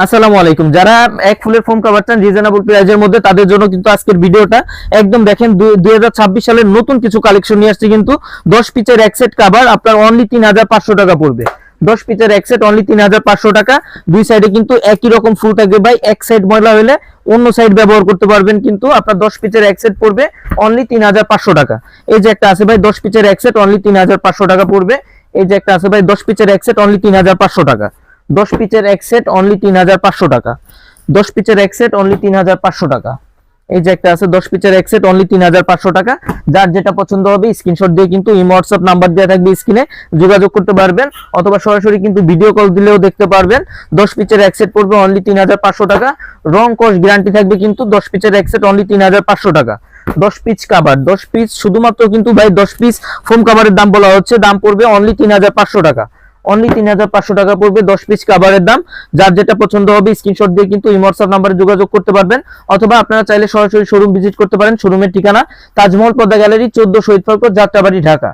আসসালামু আলাইকুম। যারা এক ফুলের ফোম কভার চান রিজনেবল প্রাইজের মধ্যে, তাদের জন্য কিন্তু আজকের ভিডিওটা একদম দেখেন 2026 সালের নতুন কিছু কালেকশন নিয়ে আসছে। কিন্তু 10 পিসের এক সেট কভার আপনার অনলি 3500 টাকা পড়বে। 10 পিসের এক সেট অনলি 3500 টাকা। দুই সাইডে কিন্তু একই রকম ফুল থাকবে ভাই। এক সাইড ময়লা হলে অন্য সাইড ব্যবহার করতে পারবেন। কিন্তু আপনার 10 পিসের এক সেট পড়বে অনলি 3500 টাকা। এই যে একটা আছে ভাই 10 পিসের এক সেট অনলি 3500 টাকা পড়বে। এই যে একটা আছে ভাই 10 পিসের এক সেট অনলি 3500 টাকা। 10 পিসের এক সেট অনলি 3500 টাকা। 10 পিসের এক সেট অনলি 3500 টাকা। এই যে একটা আছে 10 পিসের এক সেট অনলি 3500 টাকা। যার যেটা পছন্দ হবে স্ক্রিনশট দিয়ে কিন্তু এই হোয়াটসঅ্যাপ নাম্বার দেওয়া থাকবে স্ক্রিনে, যোগাযোগ করতে পারবেন, অথবা সরাসরি কিন্তু ভিডিও কল দিলেও দেখতে পারবেন। 10 পিসের এক সেট পড়বে অনলি 3500 টাকা। রং কোর্স গ্যারান্টি থাকবে কিন্তু 10 পিসের এক সেট অনলি 3500 টাকা। 10 পিস কভার, 10 পিস শুধুমাত্র কিন্তু ভাই 10 পিস ফোম কভারের দাম বলা হচ্ছে, দাম পড়বে অনলি 3500 টাকা। অনলি 3500 টাকা পড়বে 10 পিস কভারের দাম। যার যেটা পছন্দ হবে স্ক্রিনশট দিয়ে কিন্তু এই হোয়াটসঅ্যাপ নম্বরে যোগাযোগ করতে পারবেন, অথবা আপনারা চাইলে সরাসরি শোরুম ভিজিট করতে পারেন। শোরুমের ঠিকানা তাজমহল পদ্মা গ্যালারি 14 শহীদ ফরকত, যাত্রাবাড়ি, ঢাকা।